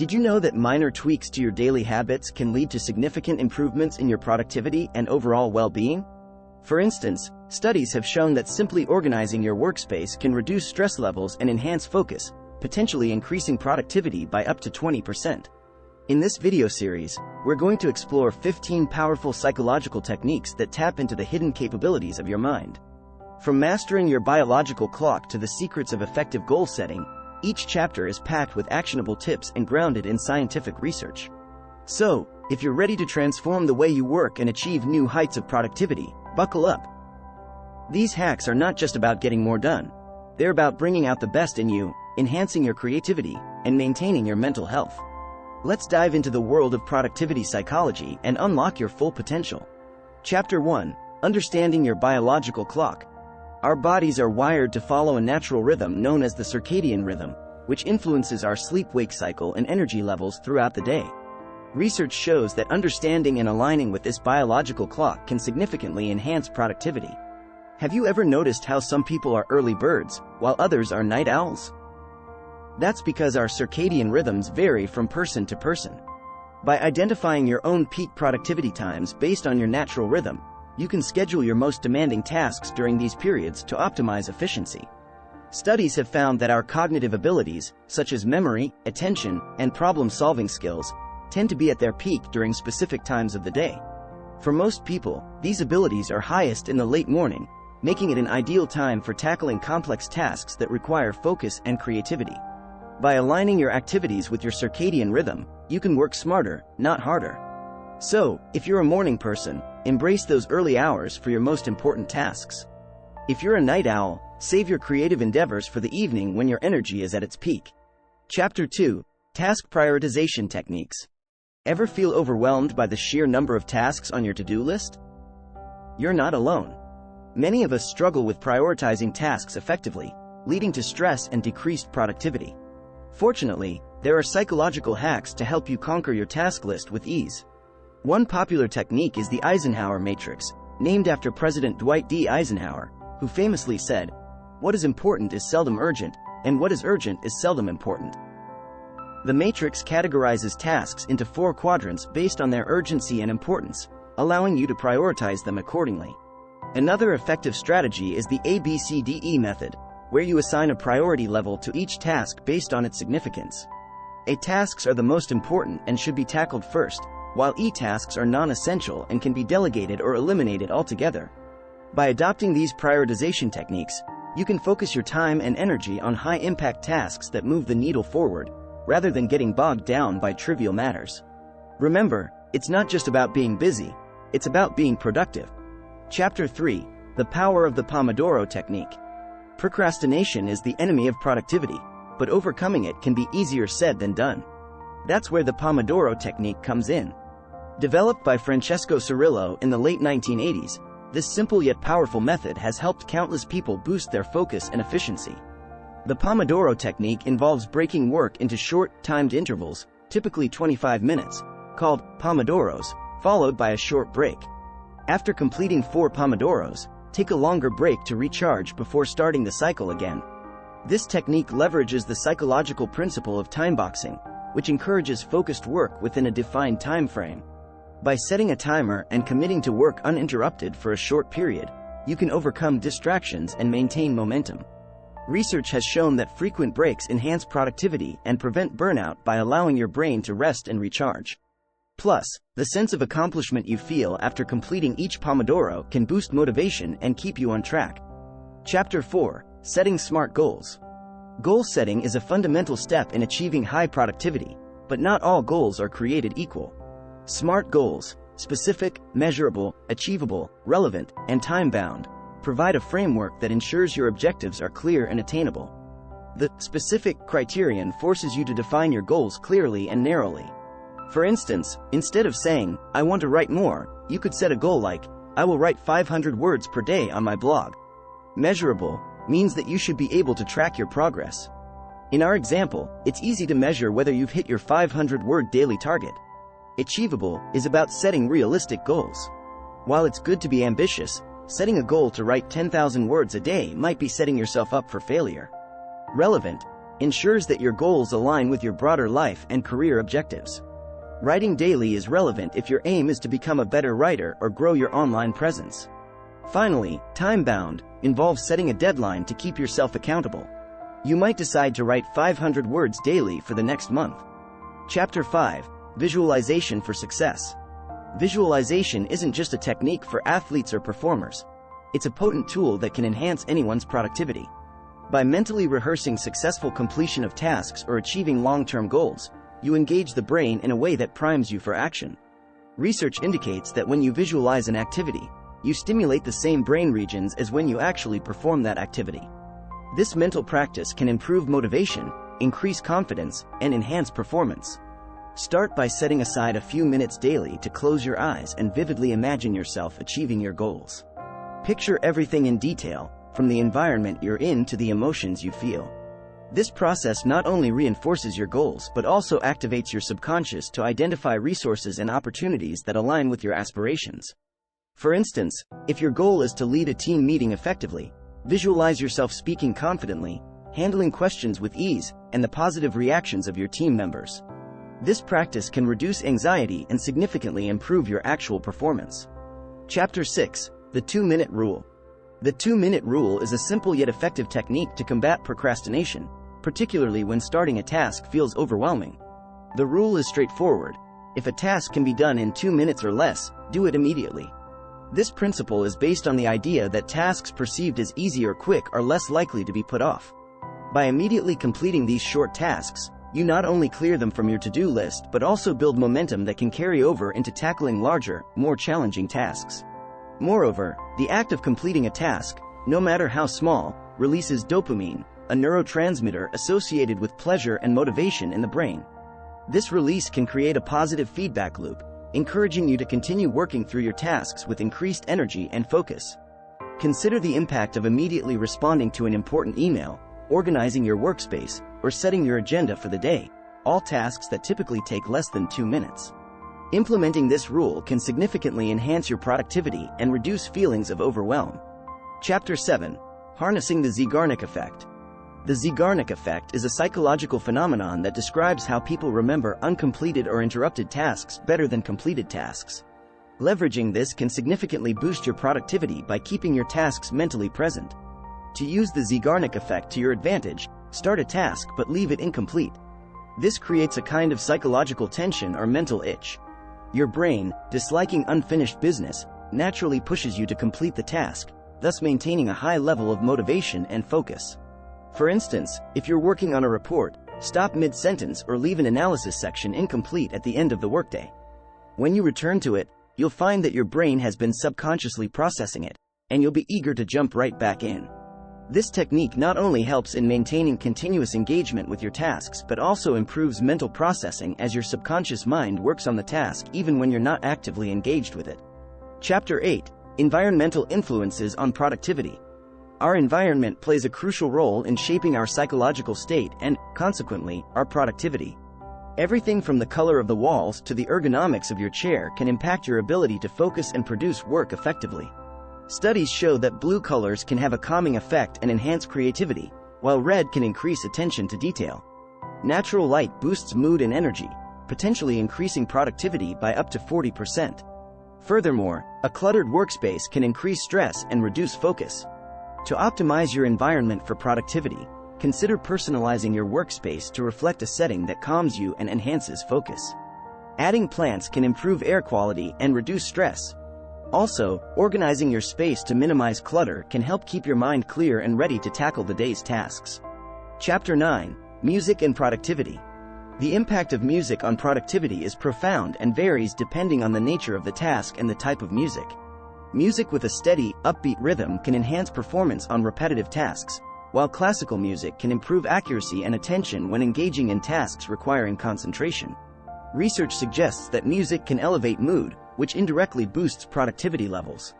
Did you know that minor tweaks to your daily habits can lead to significant improvements in your productivity and overall well-being? For instance, studies have shown that simply organizing your workspace can reduce stress levels and enhance focus, potentially increasing productivity by up to 20%. In this video series, we're going to explore 15 powerful psychological techniques that tap into the hidden capabilities of your mind. From mastering your biological clock to the secrets of effective goal setting, each chapter is packed with actionable tips and grounded in scientific research. So, if you're ready to transform the way you work and achieve new heights of productivity, buckle up. These hacks are not just about getting more done. They're about bringing out the best in you, enhancing your creativity, and maintaining your mental health. Let's dive into the world of productivity psychology and unlock your full potential. Chapter 1: Understanding your biological clock. Our bodies are wired to follow a natural rhythm known as the circadian rhythm, which influences our sleep-wake cycle and energy levels throughout the day. Research shows that understanding and aligning with this biological clock can significantly enhance productivity. Have you ever noticed how some people are early birds, while others are night owls? That's because our circadian rhythms vary from person to person. By identifying your own peak productivity times based on your natural rhythm, you can schedule your most demanding tasks during these periods to optimize efficiency. Studies have found that our cognitive abilities, such as memory, attention, and problem-solving skills, tend to be at their peak during specific times of the day. For most people, these abilities are highest in the late morning, making it an ideal time for tackling complex tasks that require focus and creativity. By aligning your activities with your circadian rhythm, you can work smarter, not harder. So, if you're a morning person, embrace those early hours for your most important tasks. If you're a night owl, save your creative endeavors for the evening when your energy is at its peak. Chapter 2: Task Prioritization Techniques. Ever feel overwhelmed by the sheer number of tasks on your to-do list? You're not alone. Many of us struggle with prioritizing tasks effectively, leading to stress and decreased productivity. Fortunately, there are psychological hacks to help you conquer your task list with ease. One popular technique is the Eisenhower Matrix, named after President Dwight D. Eisenhower, who famously said, "What is important is seldom urgent, and what is urgent is seldom important." The matrix categorizes tasks into 4 quadrants based on their urgency and importance, allowing you to prioritize them accordingly. Another effective strategy is the ABCDE Method, where you assign a priority level to each task based on its significance. A tasks are the most important and should be tackled first, while E-tasks are non-essential and can be delegated or eliminated altogether. By adopting these prioritization techniques, you can focus your time and energy on high-impact tasks that move the needle forward, rather than getting bogged down by trivial matters. Remember, it's not just about being busy, it's about being productive. Chapter 3: The Power of the Pomodoro Technique. Procrastination is the enemy of productivity, but overcoming it can be easier said than done. That's where the Pomodoro technique comes in. Developed by Francesco Cirillo in the late 1980s, this simple yet powerful method has helped countless people boost their focus and efficiency. The Pomodoro technique involves breaking work into short, timed intervals, typically 25 minutes, called Pomodoros, followed by a short break. After completing 4 Pomodoros, take a longer break to recharge before starting the cycle again. This technique leverages the psychological principle of time boxing, which encourages focused work within a defined time frame. By setting a timer and committing to work uninterrupted for a short period, you can overcome distractions and maintain momentum. Research has shown that frequent breaks enhance productivity and prevent burnout by allowing your brain to rest and recharge. Plus, the sense of accomplishment you feel after completing each Pomodoro can boost motivation and keep you on track. Chapter 4: Setting Smart Goals. Goal setting is a fundamental step in achieving high productivity, but not all goals are created equal. Smart goals, specific, measurable, achievable, relevant, and time-bound, provide a framework that ensures your objectives are clear and attainable. The specific criterion forces you to define your goals clearly and narrowly. For instance, instead of saying, "I want to write more," you could set a goal like, "I will write 500 words per day on my blog." Measurable means that you should be able to track your progress. In our example, it's easy to measure whether you've hit your 500-word daily target. Achievable is about setting realistic goals. While it's good to be ambitious, setting a goal to write 10,000 words a day might be setting yourself up for failure. Relevant ensures that your goals align with your broader life and career objectives. Writing daily is relevant if your aim is to become a better writer or grow your online presence. Finally, time-bound involves setting a deadline to keep yourself accountable. You might decide to write 500 words daily for the next month. Chapter 5: Visualization for Success. Visualization isn't just a technique for athletes or performers. It's a potent tool that can enhance anyone's productivity. By mentally rehearsing successful completion of tasks or achieving long-term goals, you engage the brain in a way that primes you for action. Research indicates that when you visualize an activity, you stimulate the same brain regions as when you actually perform that activity. This mental practice can improve motivation, increase confidence, and enhance performance. Start by setting aside a few minutes daily to close your eyes and vividly imagine yourself achieving your goals. Picture everything in detail, from the environment you're in to the emotions you feel. This process not only reinforces your goals but also activates your subconscious to identify resources and opportunities that align with your aspirations. For instance, if your goal is to lead a team meeting effectively, visualize yourself speaking confidently, handling questions with ease, and the positive reactions of your team members. This practice can reduce anxiety and significantly improve your actual performance. Chapter 6: The 2-Minute Rule. The 2-minute rule is a simple yet effective technique to combat procrastination, particularly when starting a task feels overwhelming. The rule is straightforward. If a task can be done in 2 minutes or less, do it immediately. This principle is based on the idea that tasks perceived as easy or quick are less likely to be put off. By immediately completing these short tasks, you not only clear them from your to-do list but also build momentum that can carry over into tackling larger, more challenging tasks. Moreover, the act of completing a task, no matter how small, releases dopamine, a neurotransmitter associated with pleasure and motivation in the brain. This release can create a positive feedback loop, encouraging you to continue working through your tasks with increased energy and focus. Consider the impact of immediately responding to an important email, organizing your workspace, or setting your agenda for the day, all tasks that typically take less than 2 minutes. Implementing this rule can significantly enhance your productivity and reduce feelings of overwhelm. Chapter 7: Harnessing the Zeigarnik Effect. The Zeigarnik Effect is a psychological phenomenon that describes how people remember uncompleted or interrupted tasks better than completed tasks. Leveraging this can significantly boost your productivity by keeping your tasks mentally present. To use the Zeigarnik Effect to your advantage, start a task but leave it incomplete. This creates a kind of psychological tension or mental itch. Your brain, disliking unfinished business, naturally pushes you to complete the task, thus maintaining a high level of motivation and focus. For instance, if you're working on a report, stop mid-sentence or leave an analysis section incomplete at the end of the workday. When you return to it, you'll find that your brain has been subconsciously processing it, and you'll be eager to jump right back in. This technique not only helps in maintaining continuous engagement with your tasks but also improves mental processing as your subconscious mind works on the task even when you're not actively engaged with it. Chapter 8: Environmental Influences on Productivity. Our environment plays a crucial role in shaping our psychological state and, consequently, our productivity. Everything from the color of the walls to the ergonomics of your chair can impact your ability to focus and produce work effectively. Studies show that blue colors can have a calming effect and enhance creativity, while red can increase attention to detail. Natural light boosts mood and energy, potentially increasing productivity by up to 40%. Furthermore, a cluttered workspace can increase stress and reduce focus. To optimize your environment for productivity, consider personalizing your workspace to reflect a setting that calms you and enhances focus. Adding plants can improve air quality and reduce stress. Also, organizing your space to minimize clutter can help keep your mind clear and ready to tackle the day's tasks. Chapter 9: Music and Productivity. The impact of music on productivity is profound and varies depending on the nature of the task and the type of music. Music with a steady, upbeat rhythm can enhance performance on repetitive tasks, while classical music can improve accuracy and attention when engaging in tasks requiring concentration. Research suggests that music can elevate mood, which indirectly boosts productivity levels.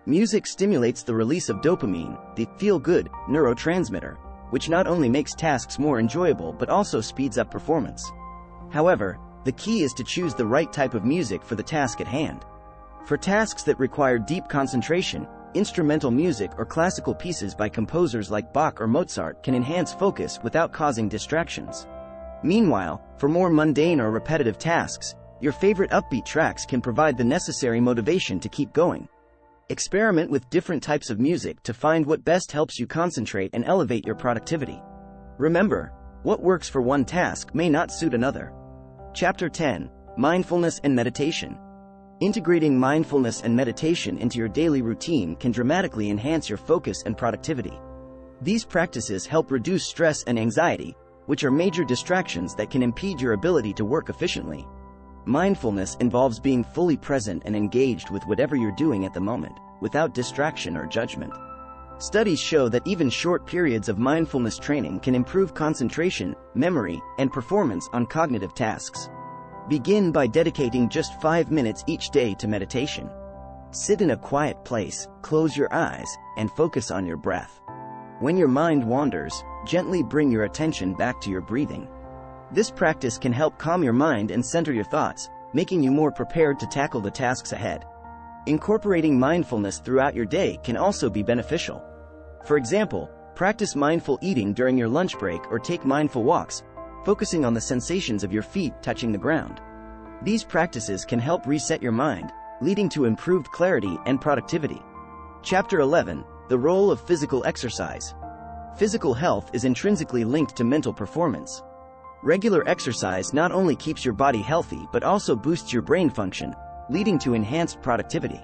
Music stimulates the release of dopamine, the feel-good neurotransmitter, which not only makes tasks more enjoyable but also speeds up performance. However, the key is to choose the right type of music for the task at hand. For tasks that require deep concentration, instrumental music or classical pieces by composers like Bach or Mozart can enhance focus without causing distractions. Meanwhile, for more mundane or repetitive tasks, your favorite upbeat tracks can provide the necessary motivation to keep going. Experiment with different types of music to find what best helps you concentrate and elevate your productivity. Remember, what works for one task may not suit another. Chapter 10: Mindfulness and Meditation. Integrating mindfulness and meditation into your daily routine can dramatically enhance your focus and productivity. These practices help reduce stress and anxiety, which are major distractions that can impede your ability to work efficiently. Mindfulness involves being fully present and engaged with whatever you're doing at the moment, without distraction or judgment. Studies show that even short periods of mindfulness training can improve concentration, memory, and performance on cognitive tasks. Begin by dedicating just 5 minutes each day to meditation. Sit in a quiet place, close your eyes, and focus on your breath. When your mind wanders, gently bring your attention back to your breathing. This practice can help calm your mind and center your thoughts, making you more prepared to tackle the tasks ahead. Incorporating mindfulness throughout your day can also be beneficial. For example, practice mindful eating during your lunch break or take mindful walks, focusing on the sensations of your feet touching the ground. These practices can help reset your mind, leading to improved clarity and productivity. Chapter 11: The Role of Physical Exercise. Physical health is intrinsically linked to mental performance. Regular exercise not only keeps your body healthy but also boosts your brain function, leading to enhanced productivity.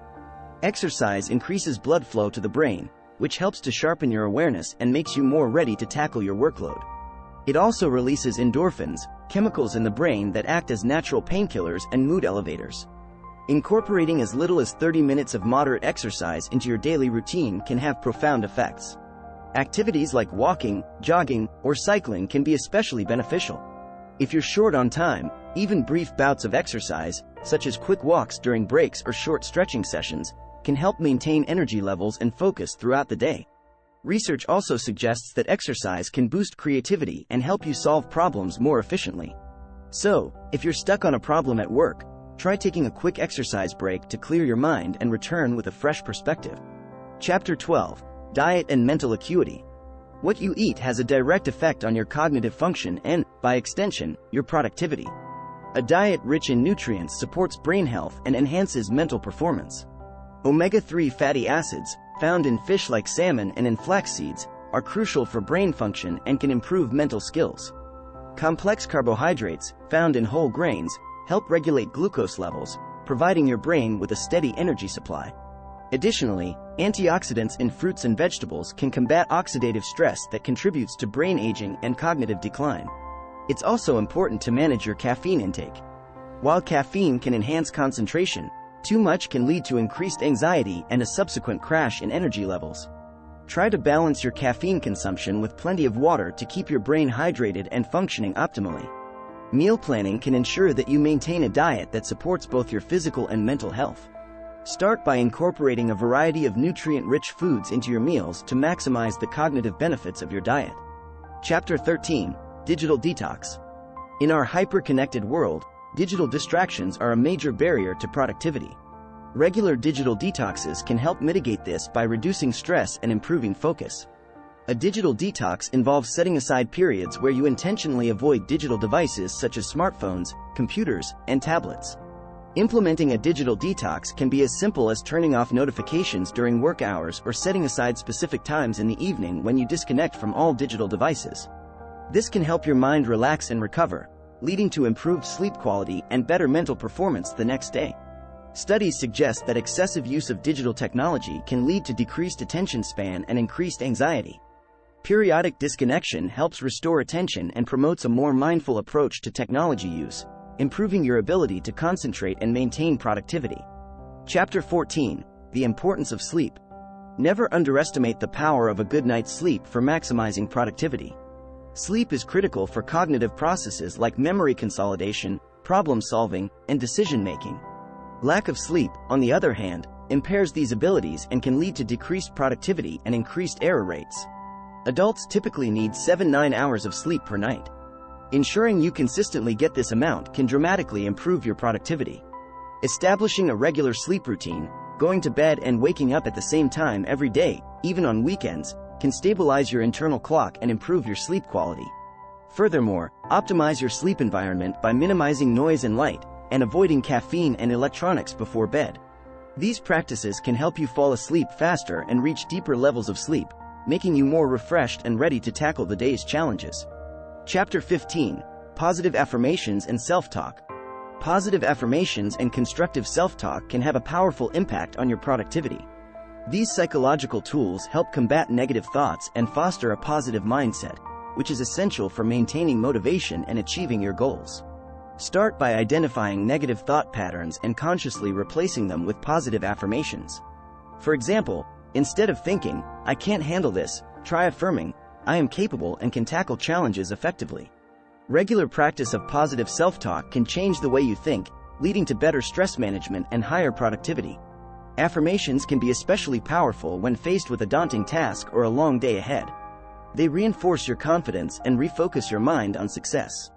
Exercise increases blood flow to the brain, which helps to sharpen your awareness and makes you more ready to tackle your workload. It also releases endorphins, chemicals in the brain that act as natural painkillers and mood elevators. Incorporating as little as 30 minutes of moderate exercise into your daily routine can have profound effects. Activities like walking, jogging, or cycling can be especially beneficial. If you're short on time, even brief bouts of exercise, such as quick walks during breaks or short stretching sessions, can help maintain energy levels and focus throughout the day. Research also suggests that exercise can boost creativity and help you solve problems more efficiently. So, if you're stuck on a problem at work, try taking a quick exercise break to clear your mind and return with a fresh perspective. Chapter 12: Diet and Mental Acuity. What you eat has a direct effect on your cognitive function and, by extension, your productivity. A diet rich in nutrients supports brain health and enhances mental performance. Omega-3 fatty acids, found in fish like salmon and in flax seeds, are crucial for brain function and can improve mental skills. Complex carbohydrates, found in whole grains, help regulate glucose levels, providing your brain with a steady energy supply. Additionally, antioxidants in fruits and vegetables can combat oxidative stress that contributes to brain aging and cognitive decline. It's also important to manage your caffeine intake. While caffeine can enhance concentration, too much can lead to increased anxiety and a subsequent crash in energy levels. Try to balance your caffeine consumption with plenty of water to keep your brain hydrated and functioning optimally. Meal planning can ensure that you maintain a diet that supports both your physical and mental health. Start by incorporating a variety of nutrient-rich foods into your meals to maximize the cognitive benefits of your diet. Chapter 13: Digital Detox. In our hyper-connected world, digital distractions are a major barrier to productivity. Regular digital detoxes can help mitigate this by reducing stress and improving focus. A digital detox involves setting aside periods where you intentionally avoid digital devices such as smartphones, computers, and tablets. Implementing a digital detox can be as simple as turning off notifications during work hours or setting aside specific times in the evening when you disconnect from all digital devices. This can help your mind relax and recover, leading to improved sleep quality and better mental performance the next day. Studies suggest that excessive use of digital technology can lead to decreased attention span and increased anxiety. Periodic disconnection helps restore attention and promotes a more mindful approach to technology use, improving your ability to concentrate and maintain productivity. Chapter 14: The Importance of Sleep. Never underestimate the power of a good night's sleep for maximizing productivity. Sleep is critical for cognitive processes like memory consolidation, problem solving, and decision-making. Lack of sleep, on the other hand, impairs these abilities and can lead to decreased productivity and increased error rates. Adults typically need 7-9 hours of sleep per night. Ensuring you consistently get this amount can dramatically improve your productivity. Establishing a regular sleep routine, Going to bed and waking up at the same time every day, even on weekends, can stabilize your internal clock and improve your sleep quality. Furthermore, optimize your sleep environment by minimizing noise and light, and avoiding caffeine and electronics before bed. These practices can help you fall asleep faster and reach deeper levels of sleep, making you more refreshed and ready to tackle the day's challenges. Chapter 15: Positive Affirmations and Self-Talk. Positive affirmations and constructive self-talk can have a powerful impact on your productivity. These psychological tools help combat negative thoughts and foster a positive mindset, which is essential for maintaining motivation and achieving your goals. Start by identifying negative thought patterns and consciously replacing them with positive affirmations. For example, instead of thinking, "I can't handle this," try affirming, "I am capable and can tackle challenges effectively." Regular practice of positive self-talk can change the way you think, leading to better stress management and higher productivity. Affirmations can be especially powerful when faced with a daunting task or a long day ahead. They reinforce your confidence and refocus your mind on success.